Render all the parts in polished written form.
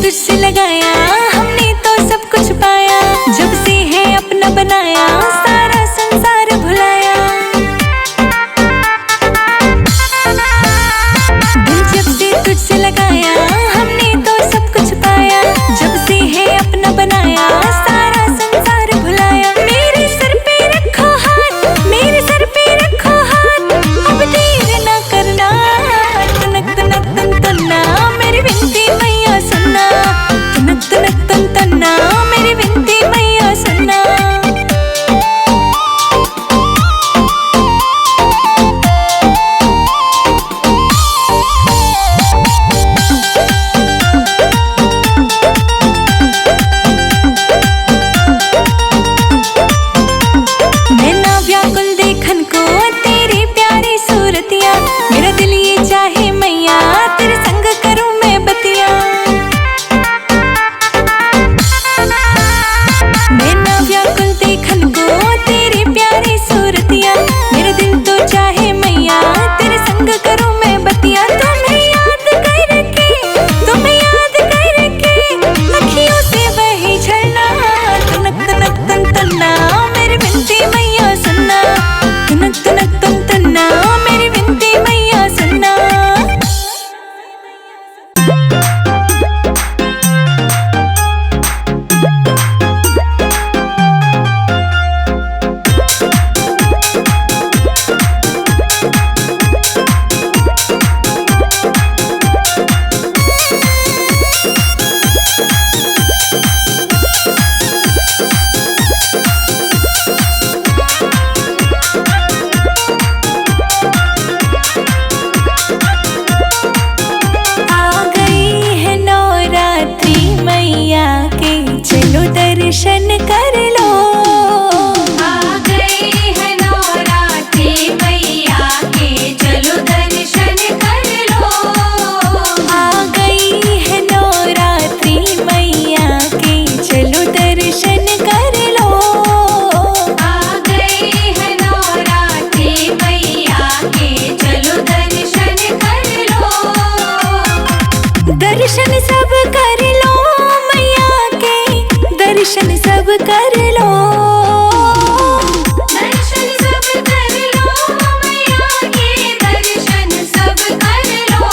तुझसे लगाया हमने तो सब कुछ पाया, जब से है अपना बनाया सारा संसार भुलाया। दिल जब से तुझसे लगाया हमने तो सब कुछ पाया, जब से है अपना बनाया सारा संसार भुलाया। मेरे सर पे रखो हाथ, मेरे सर पे रखो हाथ, अब देर ना करना, तुनक तुनक तुन तुन्ना मेरी विनती मैया सुनना, तुनक तुनक तुन तुन्ना मेरी विनती मैया सुनना। मैं ना व्याकुल देखन को तेरी प्यारी सूरतिया, मेरा दिल ये चाहे मैया तेरे संग करूं मैं बतिया। मैं ना व्याकुल देखन को तेरी प्यारी सूरतिया, मेरा दिल तो चाहे मैया तेरे संग करूं मैं बतिया। तुम्हें याद करके, तुम्हें याद करके अखियों से बहे झरना, तुनक तुनक तुन तुन्ना मेरी विनती मैया सुनना, तुनक तुनक तुन तुन्ना मेरी विनती मैया सुनना। आ गई है नवरात्रि मैया के, चलो दर्शन कर लो। आ गई है नवरात्रि मैया के, चलो दर्शन कर लो। आ गई है नवरात्रि मैया के, चलो दर्शन कर लो। आ गई है नवरात्रि मैया के, चलो दर्शन कर लो। दर्शन सब कर लो मैया के, दर्शन सब कर लो। दर्शन सब कर लो मैया के, दर्शन सब कर लो।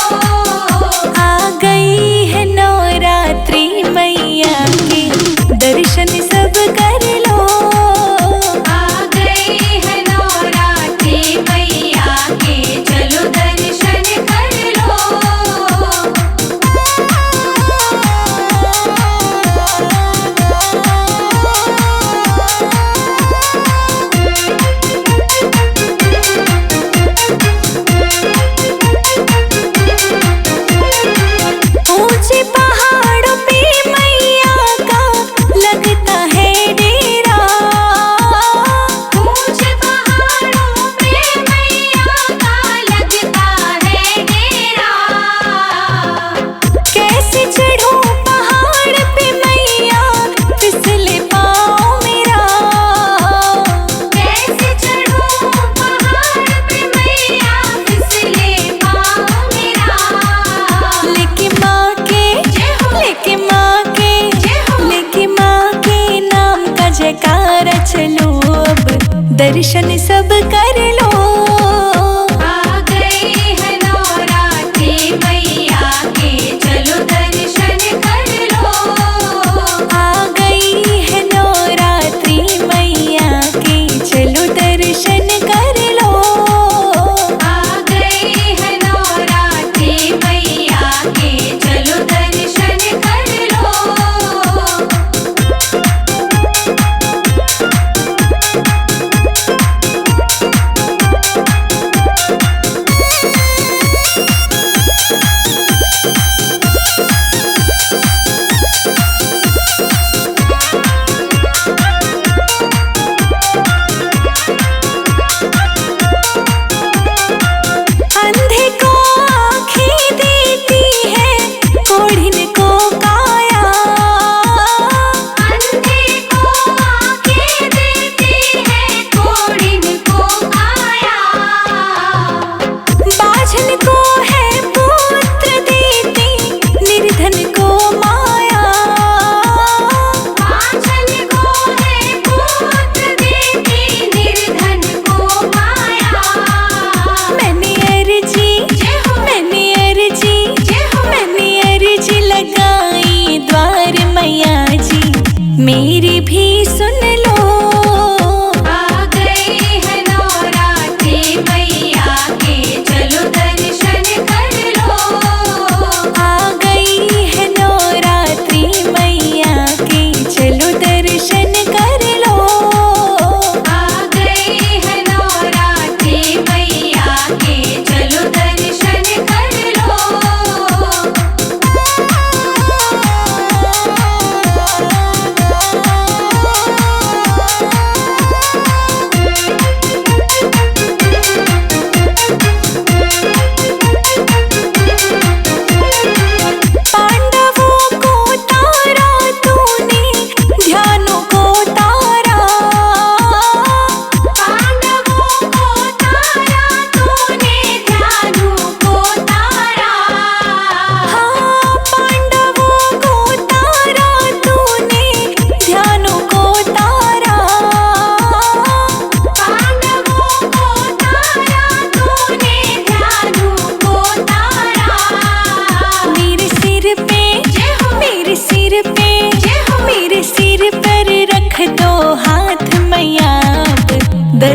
आ गई है नवरात्रि मैया के, दर्शन सब कर लो। आ गई है नवरात्रि मैया के, चलो दर्शन कर लो। ऊंचे पहाड़ों पे मैया का लगता है डेरा, ऊंचे पहाड़ों पे मैया का लगता है डेरा। कैसे चढ़ूं पहाड़ पे मैया फिसले पाँव मेरा। कैसे चढ़ूं पहाड़ पे मैया, फिसले पाँव मेरा। लेके माँ के, जय हो। लेके माँ के, जय हो। लेके माँ के नाम का जयकारा चलो, अब दर्शन सब कर लो। आ गई है नवरात्रि मैया के, चलो दर्शन कर लो। आ गई है नवरात्रि मैया के, चलो दर्शन कर लो। आ गई है नवरात्रि मैया के, चलो दर्शन कर लो।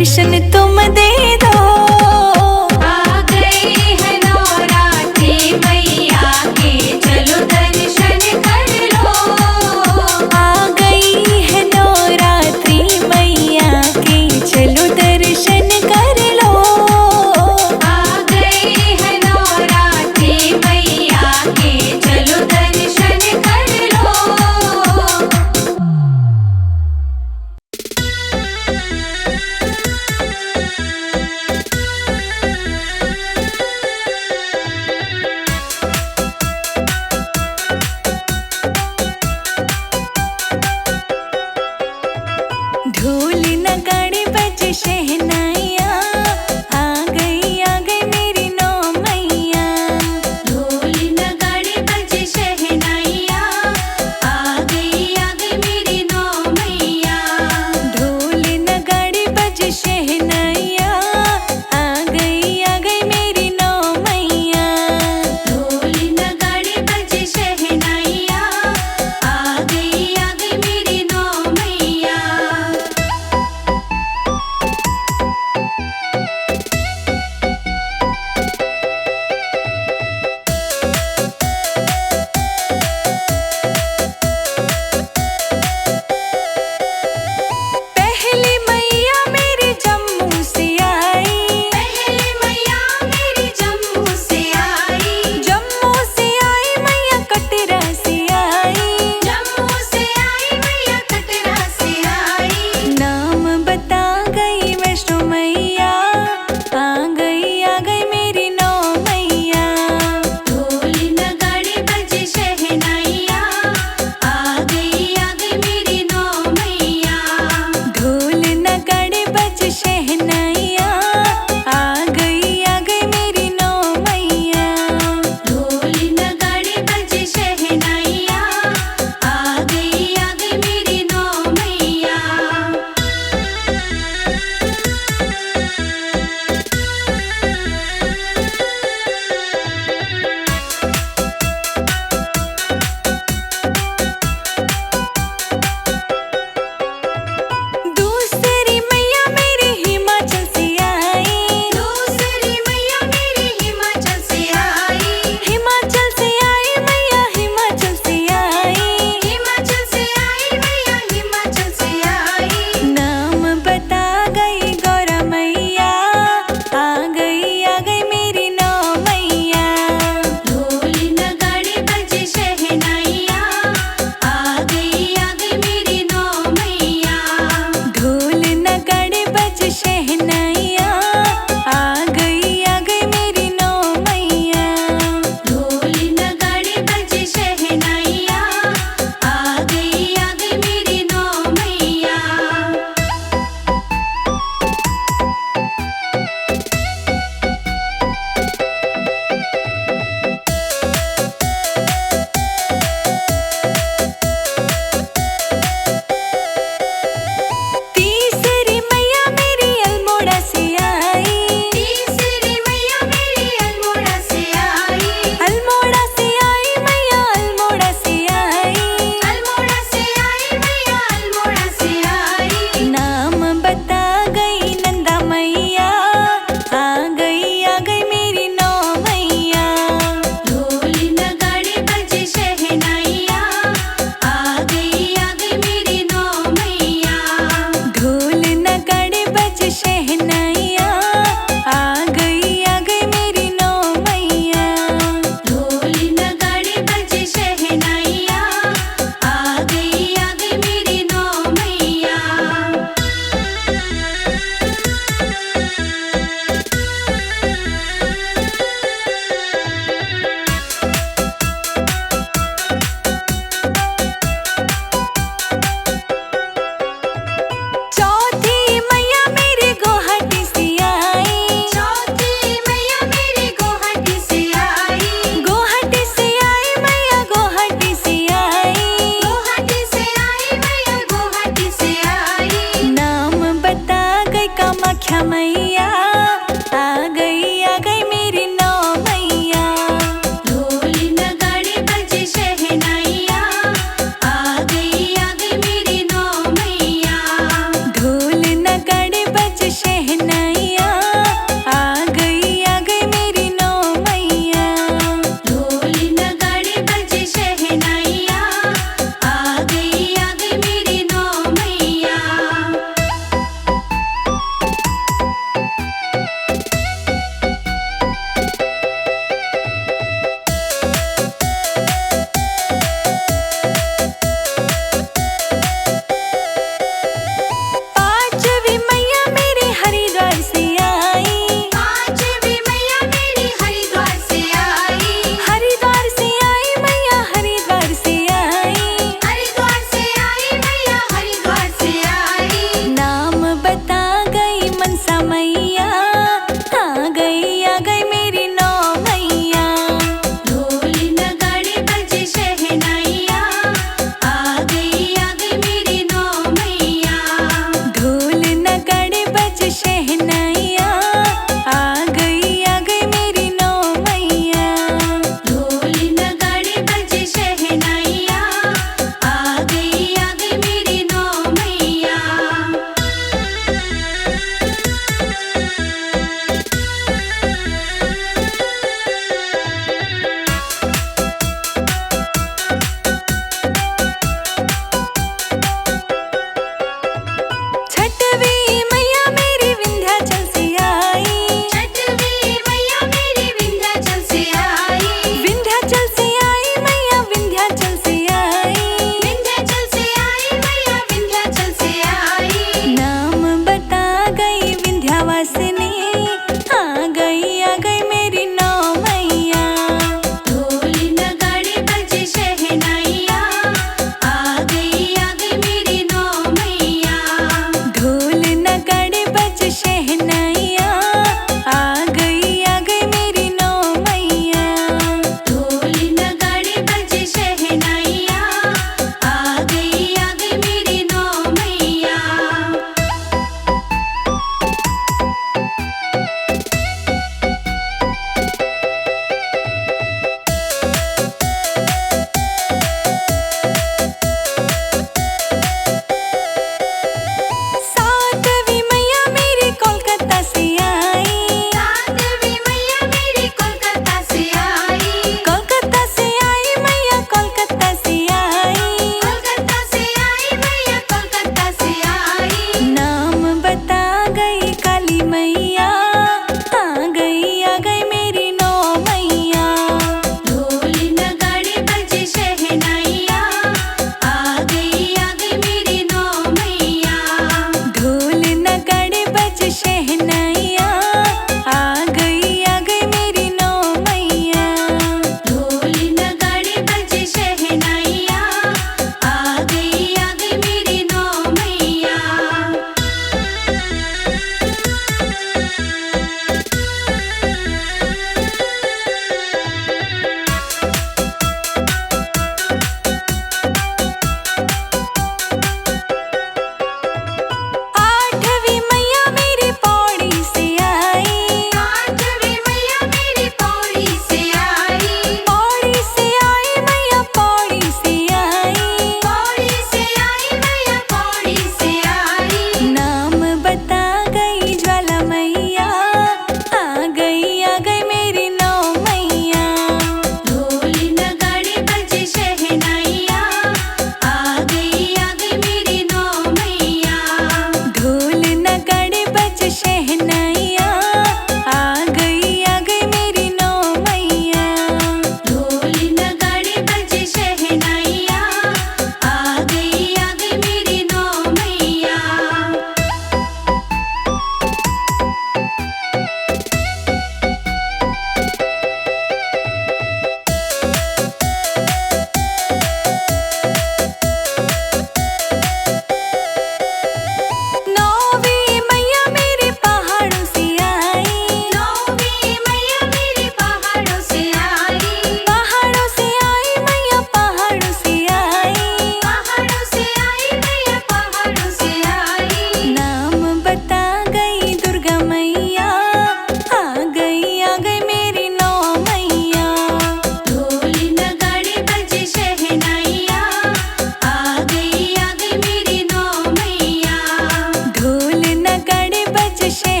दर्शन तुम दे